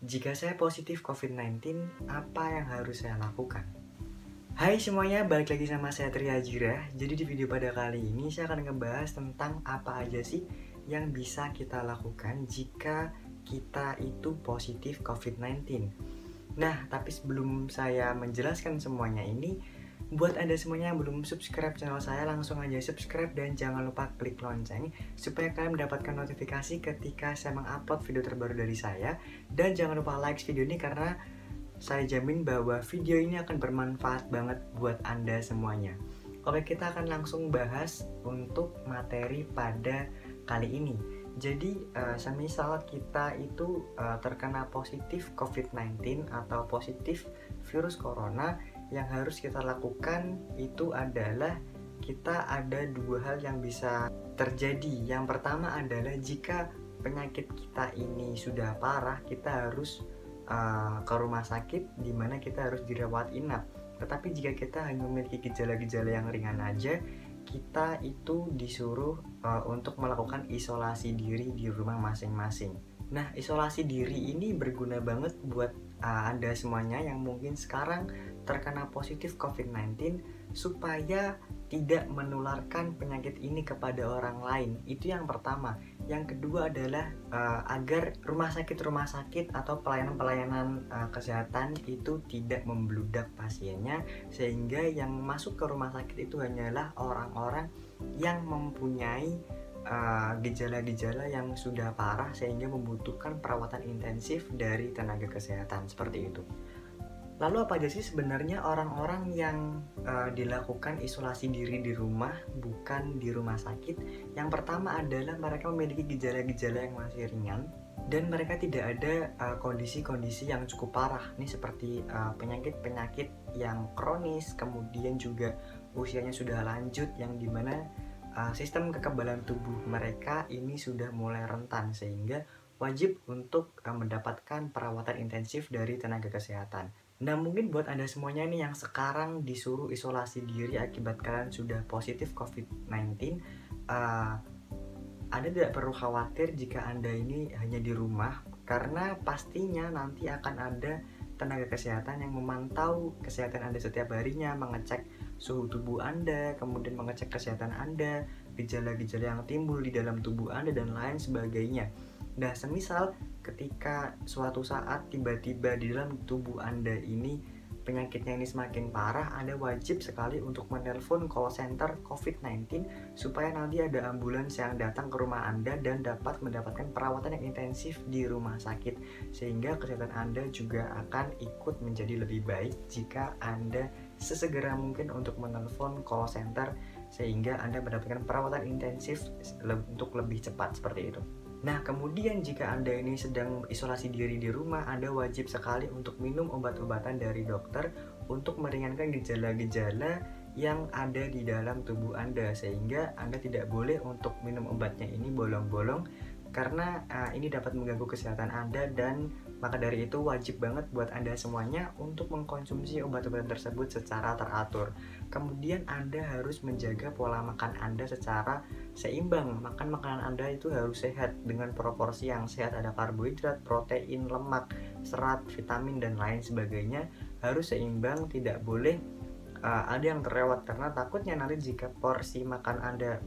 Jika saya positif COVID-19, apa yang harus saya lakukan? Hai semuanya, balik lagi sama saya Tria Ajira. Jadi di video pada kali ini saya akan ngebahas tentang apa aja sih yang bisa kita lakukan jika kita itu positif COVID-19. Nah, tapi sebelum saya menjelaskan semuanya ini, buat Anda semuanya yang belum subscribe channel saya, langsung aja subscribe dan jangan lupa klik lonceng supaya kalian mendapatkan notifikasi ketika saya mengupload video terbaru dari saya. Dan jangan lupa like video ini karena saya jamin bahwa video ini akan bermanfaat banget buat Anda semuanya. Oke, kita akan langsung bahas untuk materi pada kali ini. Jadi, semisal kita itu terkena positif COVID-19 atau positif virus corona, yang harus kita lakukan itu adalah kita ada dua hal yang bisa terjadi. Yang pertama adalah jika penyakit kita ini sudah parah, kita harus ke rumah sakit di mana kita harus dirawat inap. Tetapi jika kita hanya memiliki gejala-gejala yang ringan aja, kita itu disuruh untuk melakukan isolasi diri di rumah masing-masing. Nah, isolasi diri ini berguna banget buat Anda semuanya yang mungkin sekarang terkena positif COVID-19 supaya tidak menularkan penyakit ini kepada orang lain. Itu yang pertama. Yang kedua adalah agar rumah sakit atau pelayanan-pelayanan kesehatan itu tidak membludak pasiennya, sehingga yang masuk ke rumah sakit itu hanyalah orang-orang yang mempunyai gejala-gejala yang sudah parah sehingga membutuhkan perawatan intensif dari tenaga kesehatan, seperti itu. Lalu apa aja sih sebenarnya orang-orang yang dilakukan isolasi diri di rumah bukan di rumah sakit? Yang pertama adalah mereka memiliki gejala-gejala yang masih ringan dan mereka tidak ada kondisi-kondisi yang cukup parah nih, seperti penyakit-penyakit yang kronis, kemudian juga usianya sudah lanjut yang dimana sistem kekebalan tubuh mereka ini sudah mulai rentan sehingga wajib untuk mendapatkan perawatan intensif dari tenaga kesehatan. Nah, mungkin buat Anda semuanya nih yang sekarang disuruh isolasi diri akibat kalian sudah positif COVID-19, Anda tidak perlu khawatir jika Anda ini hanya di rumah, karena pastinya nanti akan ada tenaga kesehatan yang memantau kesehatan Anda setiap harinya, mengecek suhu tubuh Anda, kemudian mengecek kesehatan Anda, gejala-gejala yang timbul di dalam tubuh Anda, dan lain sebagainya. Nah, semisal ketika suatu saat tiba-tiba di dalam tubuh Anda ini penyakitnya ini semakin parah, Anda wajib sekali untuk menelpon call center COVID-19 supaya nanti ada ambulans yang datang ke rumah Anda dan dapat mendapatkan perawatan yang intensif di rumah sakit, sehingga kesehatan Anda juga akan ikut menjadi lebih baik jika Anda sesegera mungkin untuk menelpon call center sehingga Anda mendapatkan perawatan intensif untuk lebih cepat, seperti itu. Nah, kemudian jika Anda ini sedang isolasi diri di rumah, Anda wajib sekali untuk minum obat-obatan dari dokter untuk meringankan gejala-gejala yang ada di dalam tubuh Anda, sehingga Anda tidak boleh untuk minum obatnya ini bolong-bolong karena ini dapat mengganggu kesehatan Anda, dan maka dari itu wajib banget buat Anda semuanya untuk mengkonsumsi obat-obatan tersebut secara teratur. Kemudian Anda harus menjaga pola makan Anda secara seimbang. Makan makanan Anda itu harus sehat dengan proporsi yang sehat, ada karbohidrat, protein, lemak, serat, vitamin, dan lain sebagainya. Harus seimbang, tidak boleh ada yang terlewat, karena takutnya nanti jika porsi makan Anda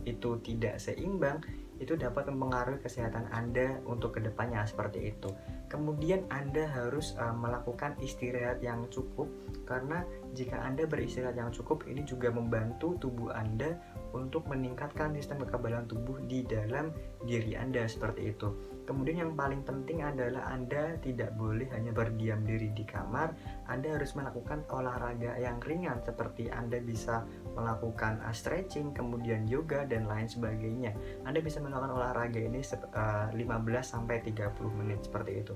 itu tidak seimbang, itu dapat mempengaruhi kesehatan Anda untuk kedepannya, seperti itu. Kemudian Anda harus melakukan istirahat yang cukup, karena jika Anda beristirahat yang cukup, ini juga membantu tubuh Anda untuk meningkatkan sistem kekebalan tubuh di dalam diri Anda, seperti itu. Kemudian yang paling penting adalah Anda tidak boleh hanya berdiam diri di kamar. Anda harus melakukan olahraga yang ringan, seperti Anda bisa melakukan stretching, kemudian yoga, dan lain sebagainya. Anda bisa melakukan olahraga ini 15-30 menit, seperti itu.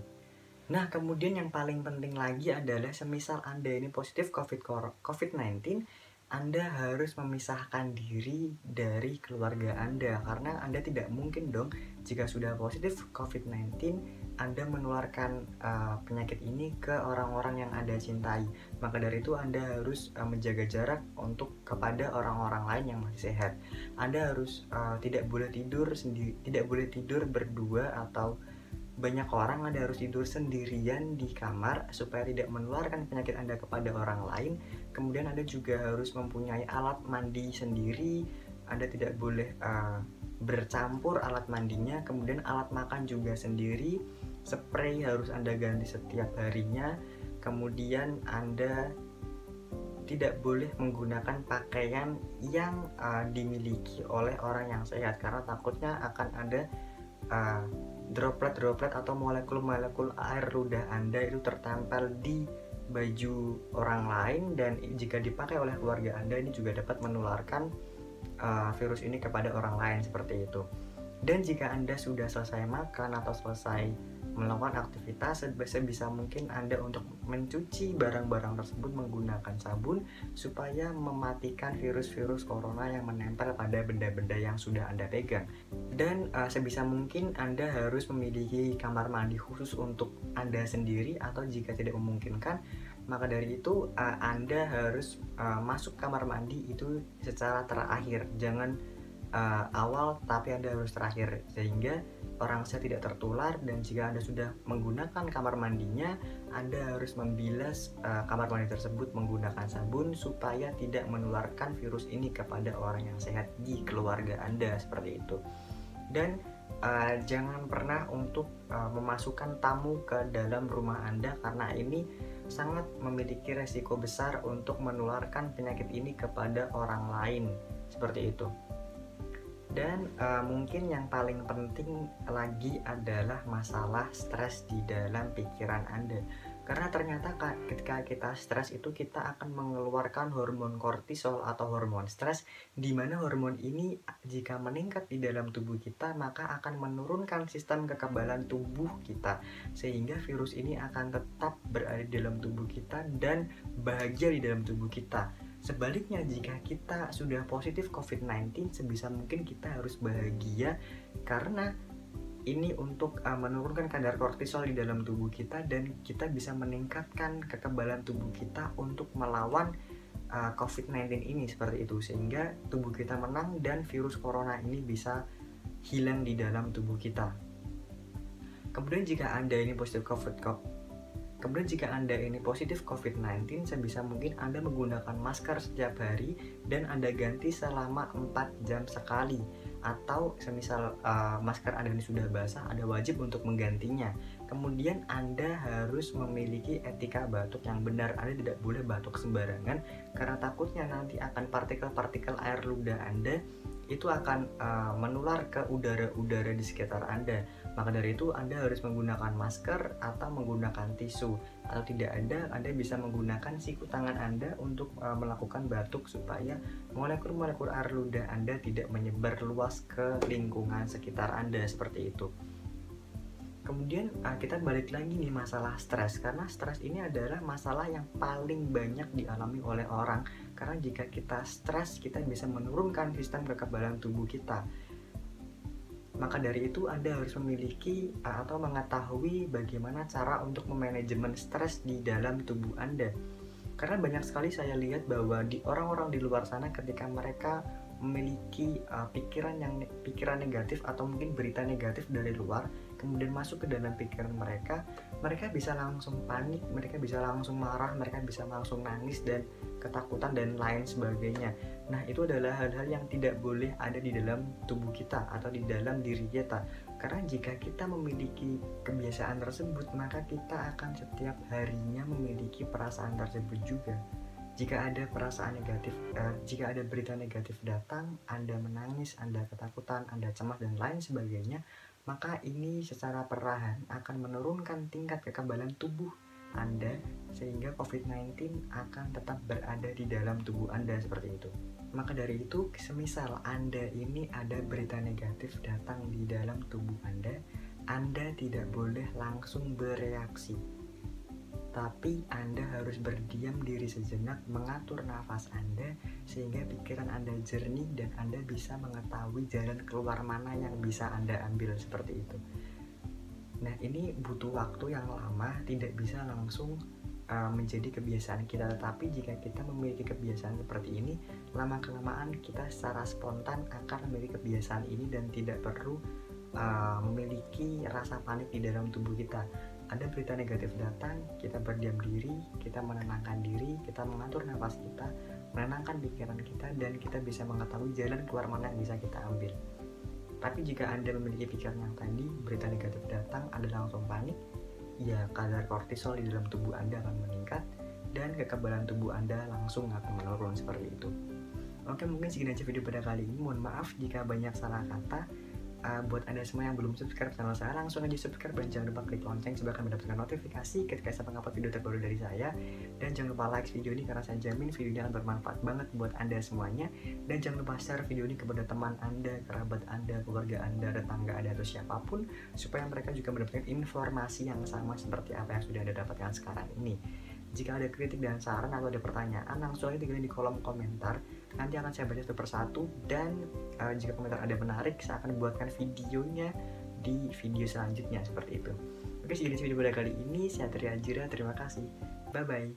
Nah, kemudian yang paling penting lagi adalah semisal Anda ini positif COVID-19, Anda harus memisahkan diri dari keluarga Anda, karena Anda tidak mungkin dong jika sudah positif COVID-19 Anda menularkan penyakit ini ke orang-orang yang Anda cintai. Maka dari itu Anda harus menjaga jarak untuk kepada orang-orang lain yang masih sehat. Anda harus tidak boleh tidur sendiri, tidak boleh tidur berdua atau banyak orang Anda harus tidur sendirian di kamar supaya tidak menularkan penyakit Anda kepada orang lain. Kemudian Anda juga harus mempunyai alat mandi sendiri. Anda tidak boleh bercampur alat mandinya. Kemudian alat makan juga sendiri. Spray harus Anda ganti setiap harinya. Kemudian Anda tidak boleh menggunakan pakaian yang dimiliki oleh orang yang sehat, karena takutnya akan ada droplet-droplet atau molekul-molekul air ludah Anda itu tertempel di baju orang lain, dan jika dipakai oleh keluarga Anda ini juga dapat menularkan virus ini kepada orang lain seperti itu. Dan jika Anda sudah selesai makan atau selesai melakukan aktivitas, sebisa mungkin Anda untuk mencuci barang-barang tersebut menggunakan sabun supaya mematikan virus-virus corona yang menempel pada benda-benda yang sudah Anda pegang. Dan sebisa mungkin Anda harus memiliki kamar mandi khusus untuk Anda sendiri, atau jika tidak memungkinkan, maka dari itu Anda harus masuk kamar mandi itu secara terakhir, jangan awal, tapi Anda harus terakhir, sehingga orang sehat tidak tertular. Dan jika Anda sudah menggunakan kamar mandinya, Anda harus membilas kamar mandi tersebut menggunakan sabun supaya tidak menularkan virus ini kepada orang yang sehat di keluarga Anda, seperti itu. Dan jangan pernah untuk memasukkan tamu ke dalam rumah Anda, karena ini sangat memiliki resiko besar untuk menularkan penyakit ini kepada orang lain, seperti itu. Dan mungkin yang paling penting lagi adalah masalah stres di dalam pikiran Anda. Karena ternyata ketika kita stres itu kita akan mengeluarkan hormon kortisol atau hormon stres, di mana hormon ini jika meningkat di dalam tubuh kita maka akan menurunkan sistem kekebalan tubuh kita, sehingga virus ini akan tetap berada di dalam tubuh kita dan bahagia di dalam tubuh kita. Sebaliknya, jika kita sudah positif COVID-19, sebisa mungkin kita harus bahagia, karena ini untuk menurunkan kadar kortisol di dalam tubuh kita, dan kita bisa meningkatkan kekebalan tubuh kita untuk melawan COVID-19 ini, seperti itu, sehingga tubuh kita menang dan virus corona ini bisa hilang di dalam tubuh kita. Kemudian jika Anda ini positif COVID-19, sebisa mungkin Anda menggunakan masker setiap hari dan Anda ganti selama 4 jam sekali. Atau semisal masker Anda ini sudah basah, Anda wajib untuk menggantinya. Kemudian Anda harus memiliki etika batuk yang benar. Anda tidak boleh batuk sembarangan, karena takutnya nanti akan partikel-partikel air ludah Anda itu akan menular ke udara-udara di sekitar Anda. Maka dari itu Anda harus menggunakan masker atau menggunakan tisu. Atau tidak ada, Anda bisa menggunakan siku tangan Anda untuk melakukan batuk, supaya molekul-molekul air ludah Anda tidak menyebar luas ke lingkungan sekitar Anda, seperti itu. Kemudian kita balik lagi nih masalah stres, karena stres ini adalah masalah yang paling banyak dialami oleh orang. Karena jika kita stres, kita bisa menurunkan sistem kekebalan tubuh kita. Maka dari itu Anda harus memiliki atau mengetahui bagaimana cara untuk memanajemen stres di dalam tubuh Anda. Karena banyak sekali saya lihat bahwa di orang-orang di luar sana, ketika mereka memiliki pikiran negatif atau mungkin berita negatif dari luar, kemudian masuk ke dalam pikiran mereka bisa langsung panik, mereka bisa langsung marah, mereka bisa langsung nangis dan ketakutan dan lain sebagainya. Nah, itu adalah hal-hal yang tidak boleh ada di dalam tubuh kita atau di dalam diri kita. Karena jika kita memiliki kebiasaan tersebut, maka kita akan setiap harinya memiliki perasaan tersebut juga. Jika ada perasaan negatif, jika ada berita negatif datang, Anda menangis, Anda ketakutan, Anda cemas dan lain sebagainya, maka ini secara perlahan akan menurunkan tingkat kekebalan tubuh Anda, sehingga COVID-19 akan tetap berada di dalam tubuh Anda, seperti itu. Maka dari itu, semisal Anda ini ada berita negatif datang di dalam tubuh Anda tidak boleh langsung bereaksi. Tapi Anda harus berdiam diri sejenak, mengatur nafas Anda, sehingga pikiran Anda jernih dan Anda bisa mengetahui jalan keluar mana yang bisa Anda ambil, seperti itu. Nah, ini butuh waktu yang lama, tidak bisa langsung menjadi kebiasaan kita. Tetapi jika kita memiliki kebiasaan seperti ini, lama-kelamaan kita secara spontan akan memiliki kebiasaan ini dan tidak perlu memiliki rasa panik di dalam tubuh kita. Ada berita negatif datang, kita berdiam diri, kita menenangkan diri, kita mengatur nafas kita, menenangkan pikiran kita, dan kita bisa mengetahui jalan keluar mana yang bisa kita ambil. Tapi jika Anda memiliki pikiran yang tadi, berita negatif datang, Anda langsung panik, ya kadar kortisol di dalam tubuh Anda akan meningkat, dan kekebalan tubuh Anda langsung akan menurun seperti itu. Oke, mungkin segini aja video pada kali ini. Mohon maaf jika banyak salah kata. Buat Anda semua yang belum subscribe channel saya, langsung aja subscribe dan jangan lupa klik lonceng supaya akan mendapatkan notifikasi ketika saya mengupload video terbaru dari saya. Dan jangan lupa like video ini karena saya jamin video ini akan bermanfaat banget buat Anda semuanya. Dan jangan lupa share video ini kepada teman Anda, kerabat Anda, keluarga Anda, tetangga Anda, atau siapapun, supaya mereka juga mendapatkan informasi yang sama seperti apa yang sudah Anda dapatkan sekarang ini. Jika ada kritik dan saran atau ada pertanyaan, langsung aja tinggalin di kolom komentar. Nanti akan saya baca satu persatu, dan jika komentar Anda menarik, saya akan buatkan videonya di video selanjutnya seperti itu. Oke, segitu video pada kali ini. Saya Tria Ajira, terima kasih. Bye-bye.